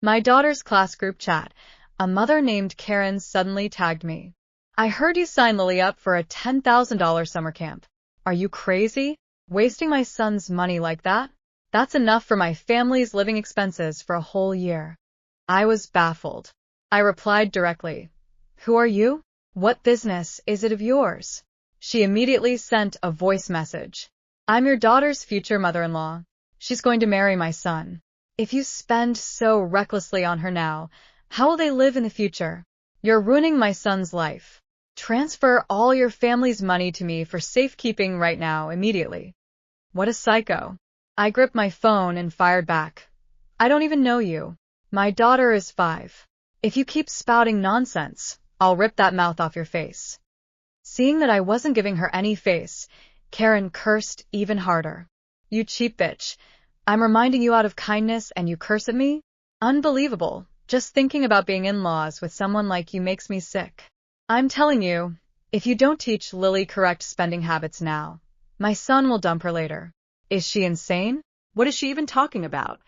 My daughter's class group chat. A mother named Karen suddenly tagged me. I heard you signed Lily up for a $10,000 summer camp. Are you crazy? Wasting my son's money like that? That's enough for my family's living expenses for a whole year. I was baffled. I replied directly. Who are you? What business is it of yours? She immediately sent a voice message. I'm your daughter's future mother-in-law. She's going to marry my son. If you spend so recklessly on her now, how will they live in the future? You're ruining my son's life. Transfer all your family's money to me for safekeeping right now, immediately. What a psycho. I gripped my phone and fired back. I don't even know you. My daughter is 5. If you keep spouting nonsense, I'll rip that mouth off your face. Seeing that I wasn't giving her any face, Karen cursed even harder. You cheap bitch. I'm reminding you out of kindness and you curse at me? Unbelievable. Just thinking about being in-laws with someone like you makes me sick. I'm telling you, if you don't teach Lily correct spending habits now, my son will dump her later. Is she insane? What is she even talking about?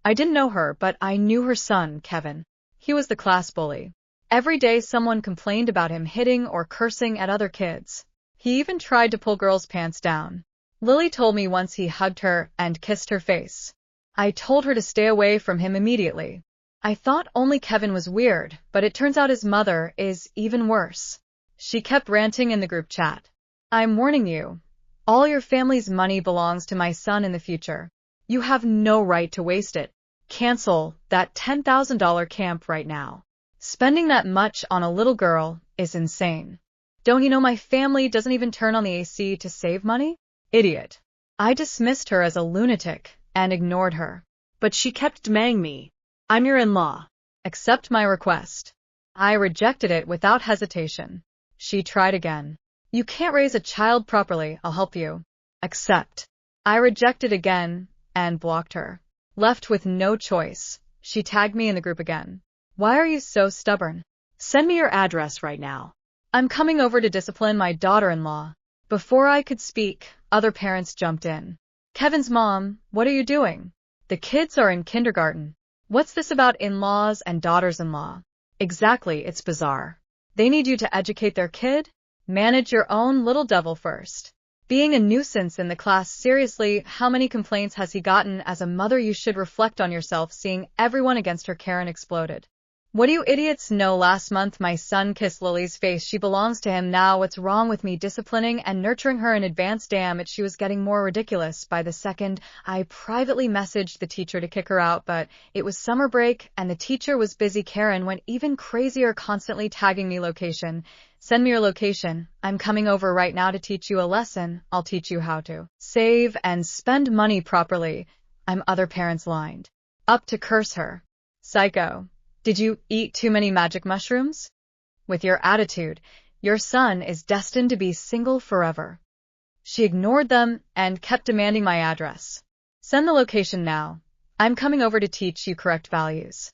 I didn't know her, but I knew her son, Kevin. He was the class bully. Every day someone complained about him hitting or cursing at other kids. He even tried to pull girls' pants down. Lily told me once he hugged her and kissed her face. I told her to stay away from him immediately. I thought only Kevin was weird, but it turns out his mother is even worse. She kept ranting in the group chat. I'm warning you. All your family's money belongs to my son in the future. You have no right to waste it. Cancel that $10,000 camp right now. Spending that much on a little girl is insane. Don't you know my family doesn't even turn on the AC to save money? Idiot. I dismissed her as a lunatic and ignored her. But she kept demanding me. I'm your in-law. Accept my request. I rejected it without hesitation. She tried again. You can't raise a child properly, I'll help you. Accept. I rejected again and blocked her. Left with no choice, she tagged me in the group again. Why are you so stubborn? Send me your address right now. I'm coming over to discipline my daughter-in-law. Before I could speak, other parents jumped in. Kevin's mom, what are you doing? The kids are in kindergarten. What's this about in-laws and daughters-in-law? Exactly, it's bizarre. They need you to educate their kid? Manage your own little devil first. Being a nuisance in the class, seriously, how many complaints has he gotten? As a mother, you should reflect on yourself, seeing everyone against her. Karen exploded. What do you idiots know? Last month my son kissed Lily's face. She belongs to him now. What's wrong with me disciplining and nurturing her in advance? Damn it, she was getting more ridiculous by the second. I privately messaged the teacher to kick her out, but it was summer break and the teacher was busy. Karen went even crazier, constantly tagging me location. Send me your location. I'm coming over right now to teach you a lesson. I'll teach you how to save and spend money properly. I'm other parents lined up to curse her. Psycho. Did you eat too many magic mushrooms? With your attitude, your son is destined to be single forever. She ignored them and kept demanding my address. Send the location now. I'm coming over to teach you correct values.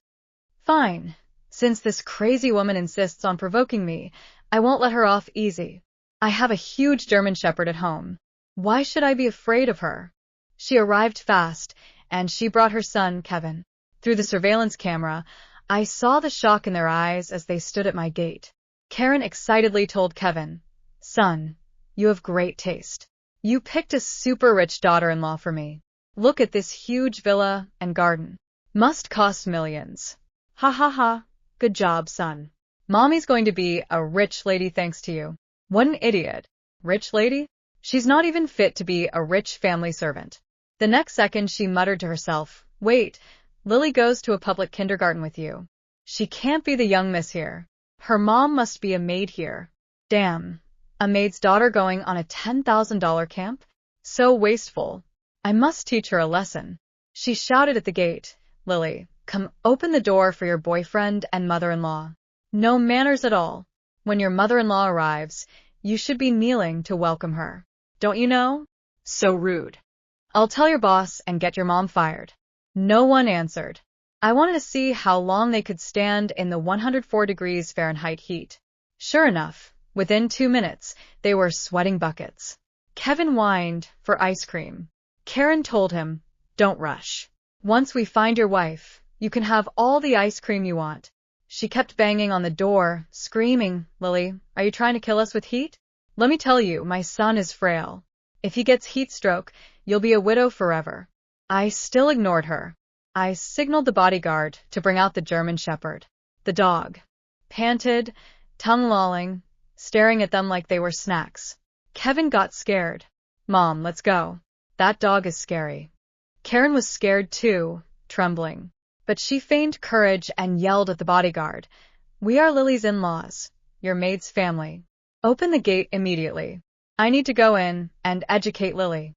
Fine. Since this crazy woman insists on provoking me, I won't let her off easy. I have a huge German Shepherd at home. Why should I be afraid of her? She arrived fast, and she brought her son, Kevin. Through the surveillance camera, I saw the shock in their eyes as they stood at my gate. Karen excitedly told Kevin, Son, you have great taste. You picked a super rich daughter-in-law for me. Look at this huge villa and garden. Must cost millions. Ha ha ha. Good job, son. Mommy's going to be a rich lady thanks to you. What an idiot. Rich lady? She's not even fit to be a rich family servant. The next second she muttered to herself, Wait, Lily goes to a public kindergarten with you. She can't be the young miss here. Her mom must be a maid here. Damn. A maid's daughter going on a $10,000 camp? So wasteful. I must teach her a lesson. She shouted at the gate, Lily, come open the door for your boyfriend and mother-in-law. No manners at all. When your mother-in-law arrives, you should be kneeling to welcome her. Don't you know? So rude. I'll tell your boss and get your mom fired. No one answered. I wanted to see how long they could stand in the 104 degrees Fahrenheit heat. Sure enough, within 2 minutes, they were sweating buckets. Kevin whined for ice cream. Karen told him, Don't rush. Once we find your wife, You can have all the ice cream you want. She kept banging on the door, screaming, Lily, are you trying to kill us with heat? Let me tell you, my son is frail. If he gets heat stroke, you'll be a widow forever. I still ignored her. I signaled the bodyguard to bring out the German Shepherd. The dog panted, tongue lolling, staring at them like they were snacks. Kevin got scared. Mom, let's go. That dog is scary. Karen was scared too, trembling. But she feigned courage and yelled at the bodyguard. We are Lily's in-laws, your maid's family. Open the gate immediately. I need to go in and educate Lily.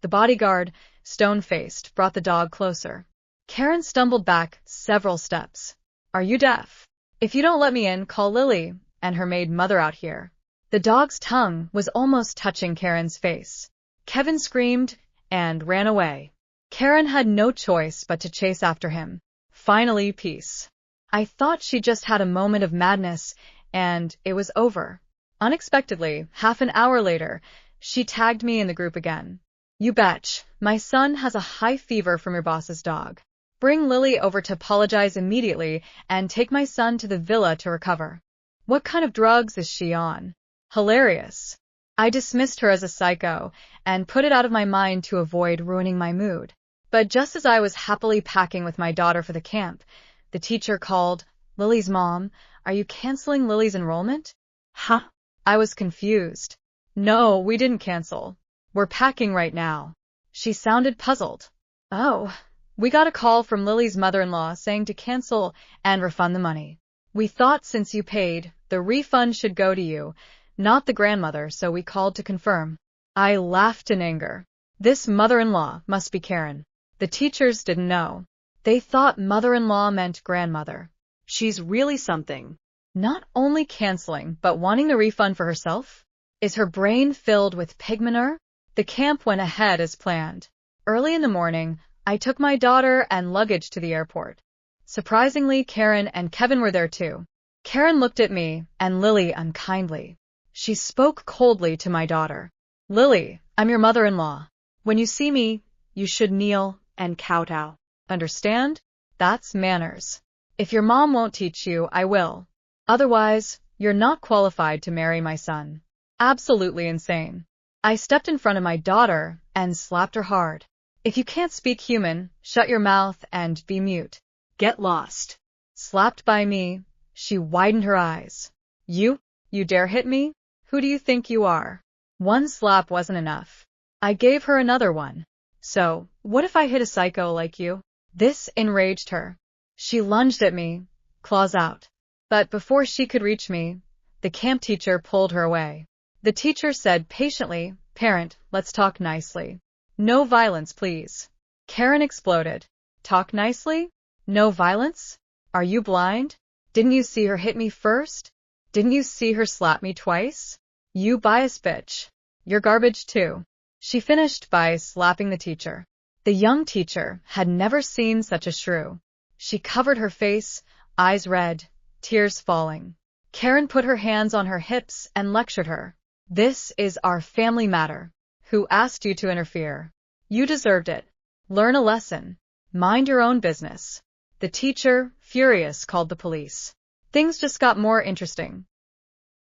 The bodyguard, stone-faced, brought the dog closer. Karen stumbled back several steps. Are you deaf? If you don't let me in, call Lily and her maid mother out here. The dog's tongue was almost touching Karen's face. Kevin screamed and ran away. Karen had no choice but to chase after him. Finally, peace. I thought she just had a moment of madness, and it was over. Unexpectedly, half an hour later, she tagged me in the group again. You betch, my son has a high fever from your boss's dog. Bring Lily over to apologize immediately and take my son to the villa to recover. What kind of drugs is she on? Hilarious. I dismissed her as a psycho and put it out of my mind to avoid ruining my mood. But just as I was happily packing with my daughter for the camp, the teacher called, Lily's mom, are you canceling Lily's enrollment? Huh? I was confused. No, we didn't cancel. We're packing right now. She sounded puzzled. Oh, we got a call from Lily's mother-in-law saying to cancel and refund the money. We thought since you paid, the refund should go to you, not the grandmother, so we called to confirm. I laughed in anger. This mother-in-law must be Karen. The teachers didn't know. They thought mother-in-law meant grandmother. She's really something. Not only canceling, but wanting the refund for herself? Is her brain filled with pigmentor? The camp went ahead as planned. Early in the morning, I took my daughter and luggage to the airport. Surprisingly, Karen and Kevin were there too. Karen looked at me and Lily unkindly. She spoke coldly to my daughter. Lily, I'm your mother-in-law. When you see me, you should kneel and kowtow. Understand? That's manners. If your mom won't teach you, I will. Otherwise, you're not qualified to marry my son. Absolutely insane. I stepped in front of my daughter and slapped her hard. If you can't speak human, shut your mouth and be mute. Get lost. Slapped by me, she widened her eyes. You dare hit me? Who do you think you are? One slap wasn't enough. I gave her another one. So, what if I hit a psycho like you? This enraged her. She lunged at me, claws out. But before she could reach me, the camp teacher pulled her away. The teacher said patiently, Parent, let's talk nicely. No violence, please. Karen exploded. Talk nicely? No violence? Are you blind? Didn't you see her hit me first? Didn't you see her slap me twice? You biased bitch. You're garbage too. She finished by slapping the teacher. The young teacher had never seen such a shrew. She covered her face, eyes red, tears falling. Karen put her hands on her hips and lectured her. This is our family matter. Who asked you to interfere? You deserved it. Learn a lesson. Mind your own business. The teacher, furious, called the police. Things just got more interesting.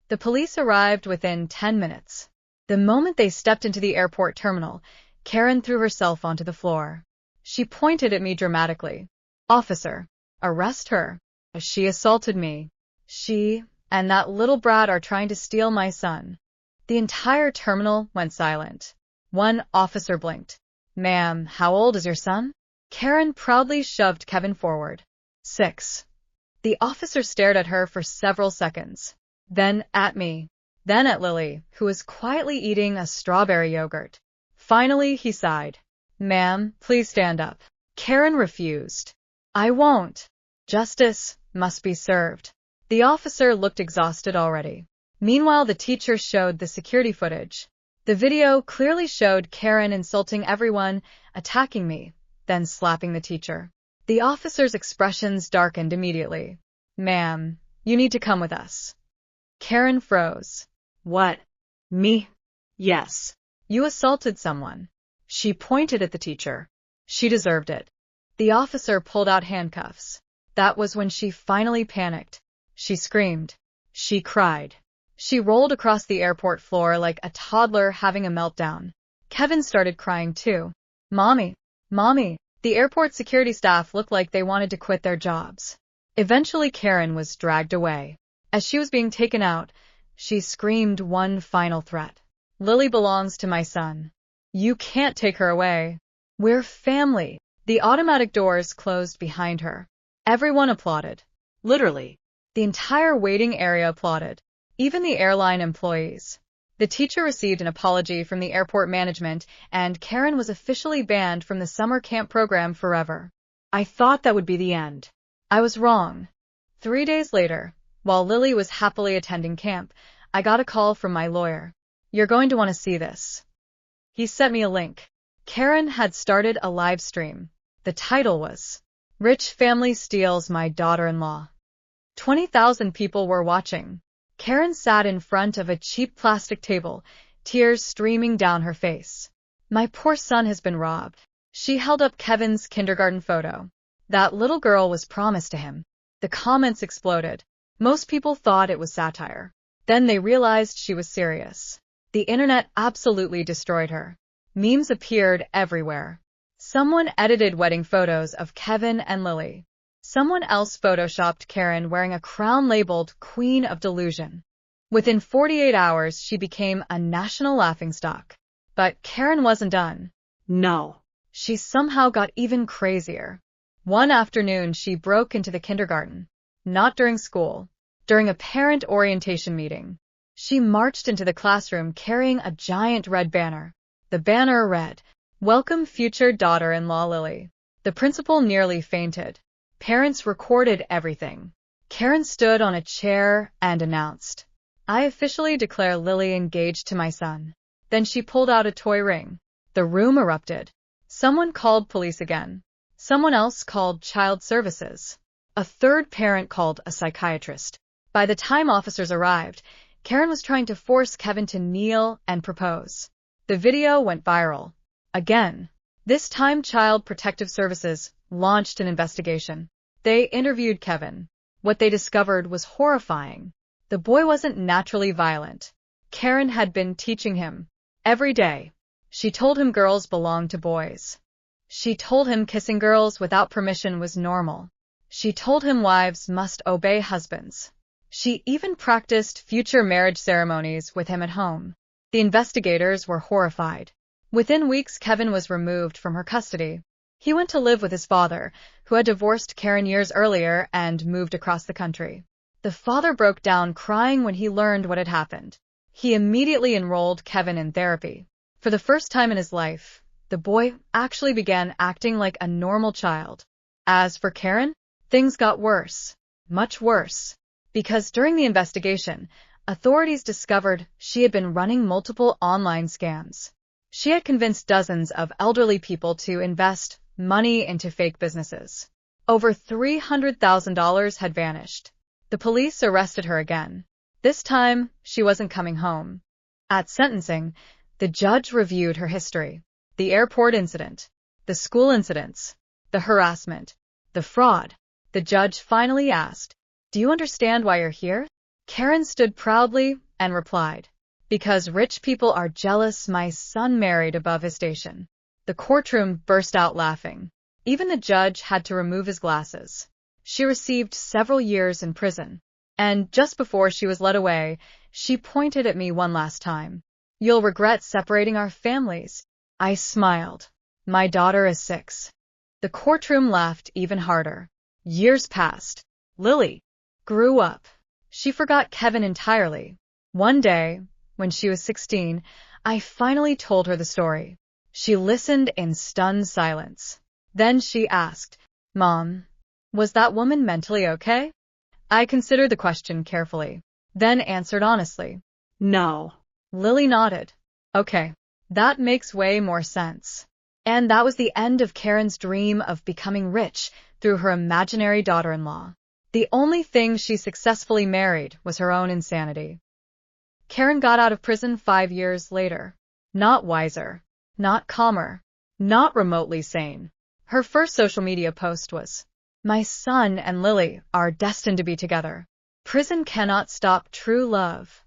The police arrived within 10 minutes. The moment they stepped into the airport terminal, Karen threw herself onto the floor. She pointed at me dramatically. Officer, arrest her. She assaulted me. She and that little brat are trying to steal my son. The entire terminal went silent. One officer blinked. Ma'am, how old is your son? Karen proudly shoved Kevin forward. 6. The officer stared at her for several seconds. Then at me. Then at Lily, who was quietly eating a strawberry yogurt. Finally, he sighed. Ma'am, please stand up. Karen refused. I won't. Justice must be served. The officer looked exhausted already. Meanwhile, the teacher showed the security footage. The video clearly showed Karen insulting everyone, attacking me, then slapping the teacher. The officer's expressions darkened immediately. Ma'am, you need to come with us. Karen froze. What? Me? Yes. You assaulted someone. She pointed at the teacher. She deserved it. The officer pulled out handcuffs. That was when she finally panicked. She screamed. She cried. She rolled across the airport floor like a toddler having a meltdown. Kevin started crying too. Mommy, Mommy. The airport security staff looked like they wanted to quit their jobs. Eventually Karen was dragged away. As she was being taken out, she screamed one final threat. Lily belongs to my son. You can't take her away. We're family. The automatic doors closed behind her. Everyone applauded. Literally. The entire waiting area applauded. Even the airline employees. The teacher received an apology from the airport management, and Karen was officially banned from the summer camp program forever. I thought that would be the end. I was wrong. 3 days later, while Lily was happily attending camp, I got a call from my lawyer. You're going to want to see this. He sent me a link. Karen had started a live stream. The title was, Rich Family Steals My Daughter-in-Law. 20,000 people were watching. Karen sat in front of a cheap plastic table, tears streaming down her face. My poor son has been robbed. She held up Kevin's kindergarten photo. That little girl was promised to him. The comments exploded. Most people thought it was satire. Then they realized she was serious. The internet absolutely destroyed her. Memes appeared everywhere. Someone edited wedding photos of Kevin and Lily. Someone else photoshopped Karen wearing a crown labeled Queen of Delusion. Within 48 hours, she became a national laughingstock. But Karen wasn't done. No. She somehow got even crazier. One afternoon, she broke into the kindergarten. Not during school. During a parent orientation meeting. She marched into the classroom carrying a giant red banner. The banner read, Welcome future daughter-in-law Lily. The principal nearly fainted. Parents recorded everything. Karen stood on a chair and announced, I officially declare Lily engaged to my son. Then she pulled out a toy ring. The room erupted. Someone called police again. Someone else called child services. A third parent called a psychiatrist. By the time officers arrived, Karen was trying to force Kevin to kneel and propose. The video went viral. Again. This time Child Protective Services launched an investigation. They interviewed Kevin. What they discovered was horrifying. The boy wasn't naturally violent. Karen had been teaching him. Every day. She told him girls belonged to boys. She told him kissing girls without permission was normal. She told him wives must obey husbands. She even practiced future marriage ceremonies with him at home. The investigators were horrified. Within weeks, Kevin was removed from her custody. He went to live with his father, who had divorced Karen years earlier and moved across the country. The father broke down crying when he learned what had happened. He immediately enrolled Kevin in therapy. For the first time in his life, the boy actually began acting like a normal child. As for Karen, things got worse. Much worse. Because during the investigation, authorities discovered she had been running multiple online scams. She had convinced dozens of elderly people to invest money into fake businesses. Over $300,000 had vanished. The police arrested her again. This time, she wasn't coming home. At sentencing, the judge reviewed her history. The airport incident, the school incidents, the harassment, the fraud. The judge finally asked, Do you understand why you're here? Karen stood proudly and replied, Because rich people are jealous my son married above his station. The courtroom burst out laughing. Even the judge had to remove his glasses. She received several years in prison. And just before she was led away, she pointed at me one last time. You'll regret separating our families. I smiled. My daughter is 6. The courtroom laughed even harder. Years passed. Lily grew up. She forgot Kevin entirely. One day, when she was 16, I finally told her the story. She listened in stunned silence. Then she asked, Mom, was that woman mentally okay? I considered the question carefully, then answered honestly, No. Lily nodded. Okay, that makes way more sense. And that was the end of Karen's dream of becoming rich through her imaginary daughter-in-law. The only thing she successfully married was her own insanity. Karen got out of prison 5 years later. Not wiser, not calmer, not remotely sane. Her first social media post was, "My son and Lily are destined to be together. Prison cannot stop true love."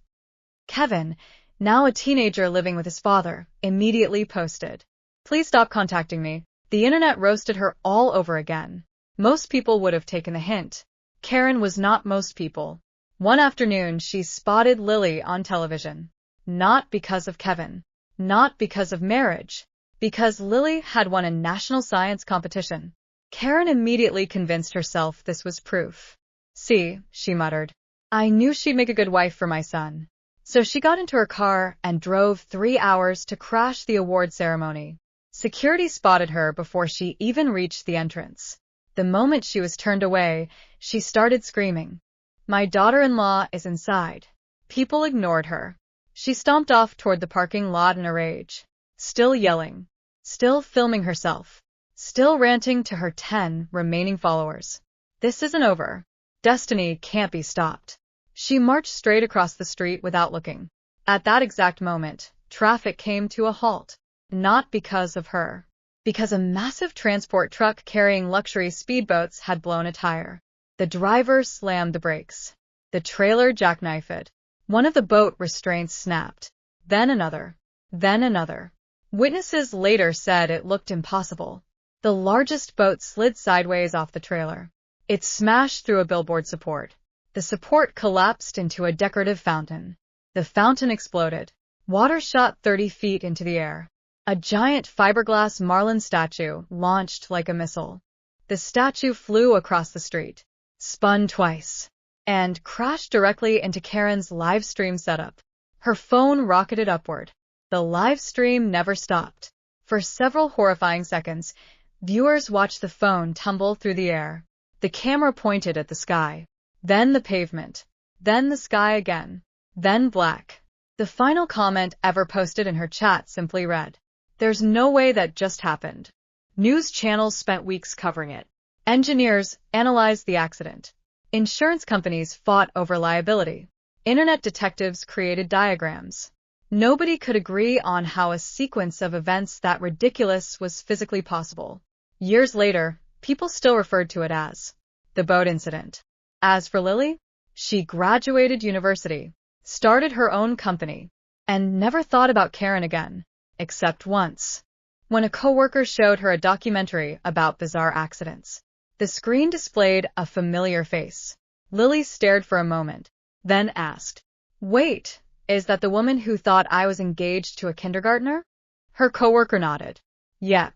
Kevin, now a teenager living with his father, immediately posted, "Please stop contacting me." The internet roasted her all over again. Most people would have taken the hint. Karen was not most people. One afternoon, she spotted Lily on television. Not because of Kevin. Not because of marriage. Because Lily had won a national science competition. Karen immediately convinced herself this was proof. "See," she muttered. "I knew she'd make a good wife for my son." So she got into her car and drove 3 hours to crash the award ceremony. Security spotted her before she even reached the entrance. The moment she was turned away, she started screaming, "My daughter-in-law is inside." People ignored her. She stomped off toward the parking lot in a rage, still yelling, still filming herself, still ranting to her 10 remaining followers. "This isn't over. Destiny can't be stopped." She marched straight across the street without looking. At that exact moment, traffic came to a halt. Not because of her. Because a massive transport truck carrying luxury speedboats had blown a tire. The driver slammed the brakes. The trailer jackknifed. One of the boat restraints snapped. Then another. Then another. Witnesses later said it looked impossible. The largest boat slid sideways off the trailer. It smashed through a billboard support. The support collapsed into a decorative fountain. The fountain exploded. Water shot 30 feet into the air. A giant fiberglass marlin statue launched like a missile. The statue flew across the street, spun twice, and crashed directly into Karen's live stream setup. Her phone rocketed upward. The live stream never stopped. For several horrifying seconds, viewers watched the phone tumble through the air. The camera pointed at the sky, then the pavement, then the sky again, then black. The final comment ever posted in her chat simply read, "There's no way that just happened." News channels spent weeks covering it. Engineers analyzed the accident. Insurance companies fought over liability. Internet detectives created diagrams. Nobody could agree on how a sequence of events that ridiculous was physically possible. Years later, people still referred to it as the boat incident. As for Lily, she graduated university, started her own company, and never thought about Karen again. Except once, when a coworker showed her a documentary about bizarre accidents. The screen displayed a familiar face. Lily stared for a moment, then asked, "Wait, is that the woman who thought I was engaged to a kindergartner?" Her coworker nodded. "Yep."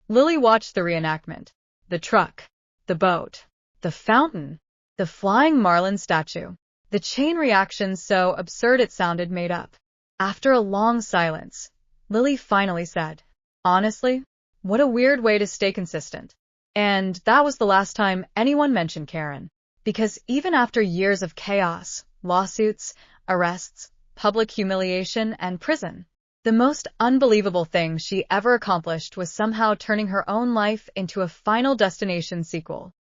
Lily watched the reenactment. The truck, the boat, the fountain, the flying marlin statue. The chain reaction so absurd it sounded made up. After a long silence, Lily finally said, "Honestly, what a weird way to stay consistent." And that was the last time anyone mentioned Karen. Because even after years of chaos, lawsuits, arrests, public humiliation, and prison, the most unbelievable thing she ever accomplished was somehow turning her own life into a Final Destination sequel.